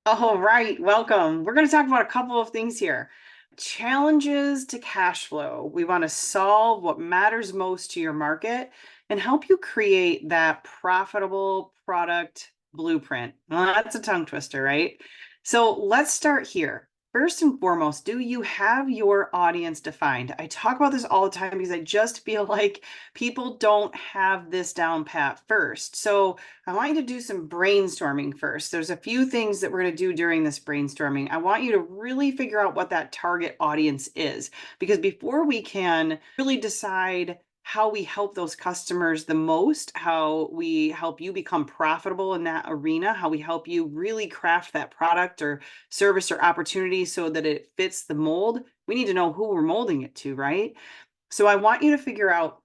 All right, welcome. We're going to talk about a couple of things here. Challenges to cash flow. We want to solve what matters most to your market and help you create that profitable product blueprint. Well, that's a tongue twister, right? So let's start here. First and foremost, do you have your audience defined? I talk about this all the time because I just feel like people don't have this down pat first. So I want you to do some brainstorming first. There's a few things that we're going to do during this brainstorming. I want you to really figure out what that target audience is, because before we can really decide how we help those customers the most, how we help you become profitable in that arena, how we help you really craft that product or service or opportunity so that it fits the mold, we need to know who we're molding it to, right? So I want you to figure out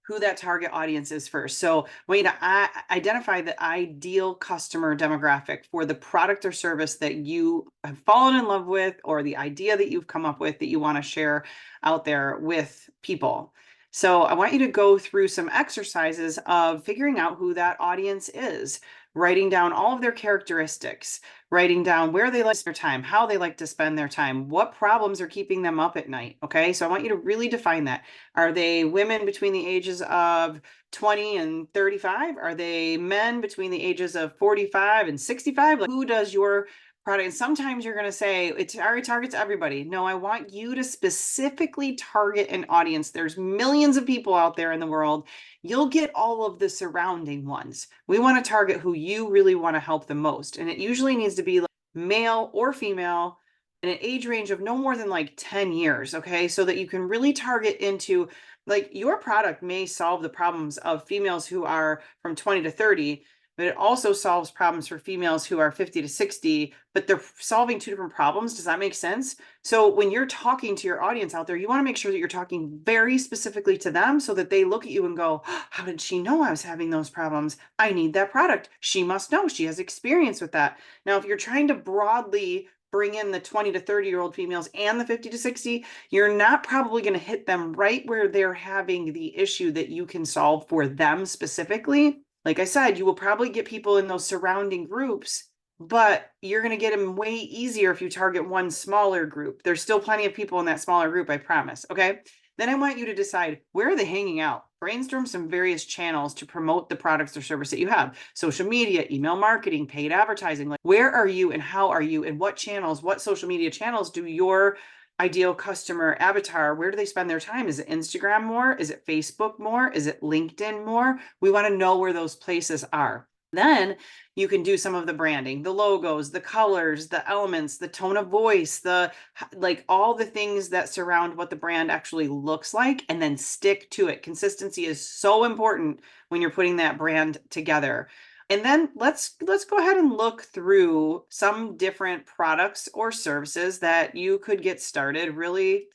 who that target audience is first. So I want you to identify the ideal customer demographic for the product or service that you have fallen in love with, or the idea that you've come up with that you want to share out there with people. So I want you to go through some exercises of figuring out who that audience is, writing down all of their characteristics, writing down where they like their time, how they like to spend their time, what problems are keeping them up at night. Okay, so I want you to really define that. Are they women between the ages of 20 and 35? Are they men between the ages of 45 and 65? Like, who does your product? And sometimes you're going to say it already targets everybody. No, I want you to specifically target an audience. There's millions of people out there in the world. You'll get all of the surrounding ones. We want to target who you really want to help the most. And it usually needs to be like male or female in an age range of no more than like 10 years, okay? So that you can really target into, like, your product may solve the problems of females who are from 20 to 30, but it also solves problems for females who are 50 to 60, but they're solving two different problems. Does that make sense? So when you're talking to your audience out there, you want to make sure that you're talking very specifically to them so that they look at you and go, how did she know I was having those problems? I need that product. She must know. She has experience with that. Now, if you're trying to broadly bring in the 20 to 30-year-old females and the 50 to 60, you're not probably going to hit them right where they're having the issue that you can solve for them specifically. Like I said, you will probably get people in those surrounding groups, but you're going to get them way easier if you target one smaller group. There's still plenty of people in that smaller group, I promise. Okay. Then I want you to decide, where are they hanging out? Brainstorm some various channels to promote the products or service that you have. Social media, email marketing, paid advertising. Like, where are you and how are you, and what channels, what social media channels do your ideal customer avatar, where do they spend their time? Is it Instagram more? Is it Facebook more? Is it LinkedIn more? We want to know where those places are. Then you can do some of the branding, the logos, the colors, the elements, the tone of voice, the like all the things that surround what the brand actually looks like, and then stick to it. Consistency is so important when you're putting that brand together. And then let's go ahead and look through some different products or services that you could get started really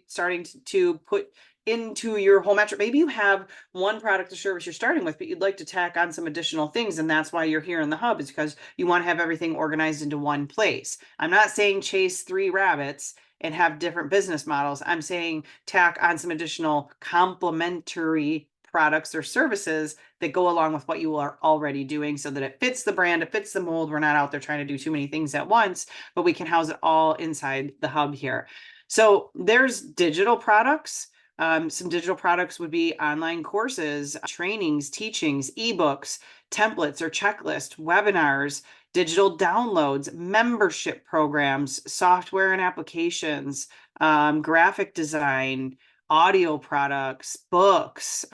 starting to put into your whole metric. Maybe you have one product or service you're starting with, but you'd like to tack on some additional things. And that's why you're here in the hub, is because you want to have everything organized into one place. I'm not saying chase 3 rabbits and have different business models. I'm saying tack on some additional complementary products or services that go along with what you are already doing so that it fits the brand, it fits the mold. We're not out there trying to do too many things at once, but we can house it all inside the hub here. So there's digital products. Some digital products would be online courses, trainings, teachings, ebooks, templates or checklists, webinars, digital downloads, membership programs, software and applications, graphic design, audio products, books.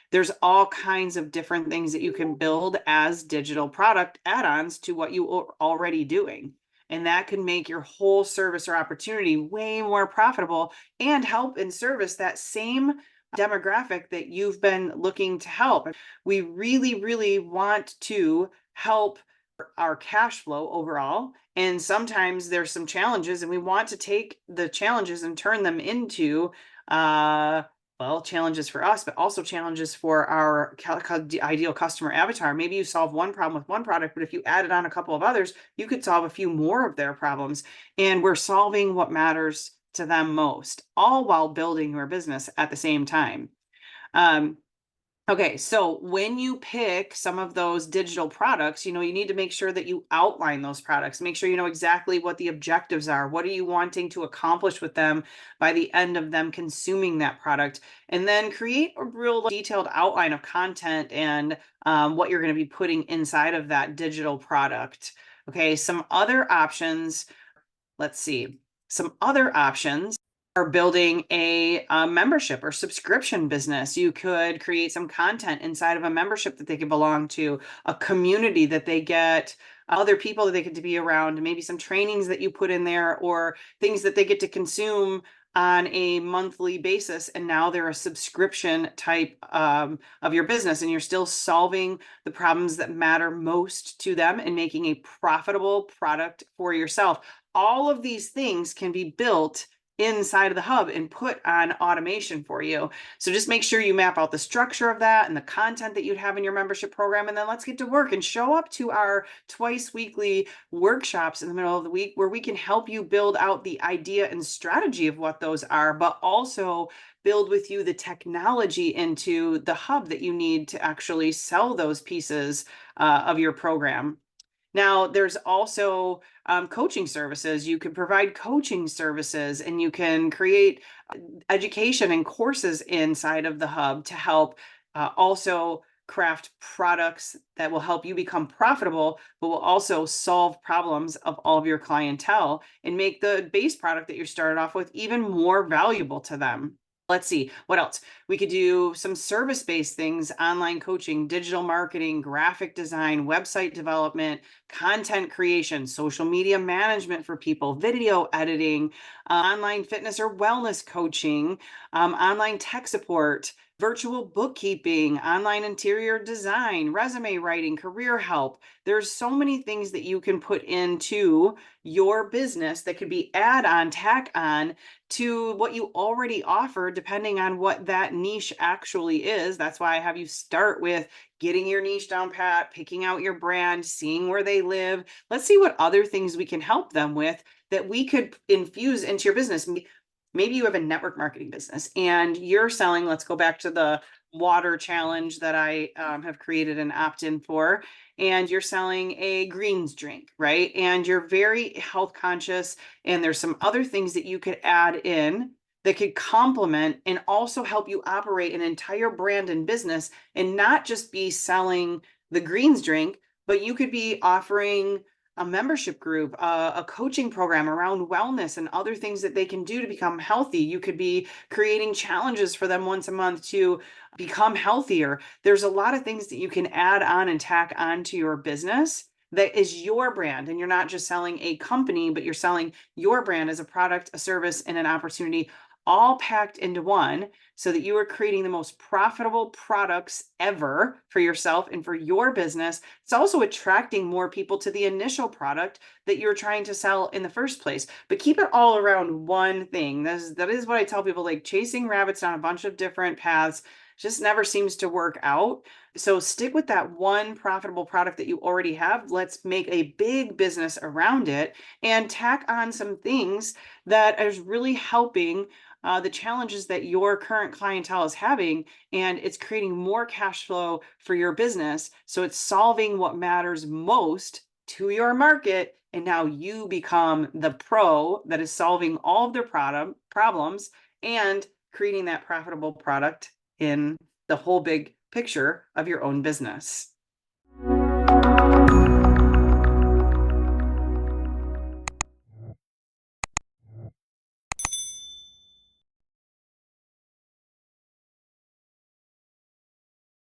There's all kinds of different things that you can build as digital product add-ons to what you are already doing. And that can make your whole service or opportunity way more profitable and help and service that same demographic that you've been looking to help. We really want to help our cash flow overall. And sometimes there's some challenges, and we want to take the challenges and turn them into well, challenges for us, but also challenges for our ideal customer avatar. Maybe you solve one problem with one product, but if you added on a couple of others, you could solve a few more of their problems. And we're solving what matters to them most, all while building your business at the same time. Okay, so when you pick some of those digital products, you need to make sure that you outline those products. Make sure you know exactly what the objectives are. What are you wanting to accomplish with them by the end of them consuming that product? And then create a real detailed outline of content and what you're going to be putting inside of that digital product. Okay, some other options. Let's see. Some other options are building a membership or subscription business. You could create some content inside of a membership that they could belong to, a community that they get, other people that they get to be around, maybe some trainings that you put in there or things that they get to consume on a monthly basis. And now they're a subscription type of your business, and you're still solving the problems that matter most to them and making a profitable product for yourself. All of these things can be built inside of the hub and put on automation for you. So just make sure you map out the structure of that and the content that you'd have in your membership program. And then let's get to work and show up to our twice weekly workshops in the middle of the week where we can help you build out the idea and strategy of what those are, but also build with you the technology into the hub that you need to actually sell those pieces of your program. Now, there's also coaching services. You can provide coaching services, and you can create education and courses inside of the hub to help also craft products that will help you become profitable, but will also solve problems of all of your clientele and make the base product that you started off with even more valuable to them. Let's see, what else? We could do some service-based things, online coaching, digital marketing, graphic design, website development, content creation, social media management for people, video editing, online fitness or wellness coaching, online tech support, virtual bookkeeping, online interior design, resume writing, career help. There's so many things that you can put into your business that could be add-on, tack on to what you already offer, depending on what that niche actually is. That's why I have you start with getting your niche down pat, picking out your brand, seeing where they live. Let's see what other things we can help them with that we could infuse into your business. Maybe you have a network marketing business and you're selling, let's go back to the water challenge that I have created an opt-in for, and you're selling a greens drink, right? And you're very health conscious, and there's some other things that you could add in that could complement and also help you operate an entire brand and business and not just be selling the greens drink, but you could be offering a membership group, a coaching program around wellness and other things that they can do to become healthy. You could be creating challenges for them once a month to become healthier. There's a lot of things that you can add on and tack on to your business that is your brand. And you're not just selling a company, but you're selling your brand as a product, a service, and an opportunity, all packed into one, so that you are creating the most profitable products ever for yourself and for your business. It's also attracting more people to the initial product that you're trying to sell in the first place. But keep it all around one thing. That is what I tell people, like chasing rabbits down a bunch of different paths just never seems to work out. So stick with that one profitable product that you already have. Let's make a big business around it and tack on some things that is really helping the challenges that your current clientele is having, and it's creating more cash flow for your business. So it's solving what matters most to your market, and now you become the pro that is solving all of their problems and creating that profitable product in the whole big picture of your own business.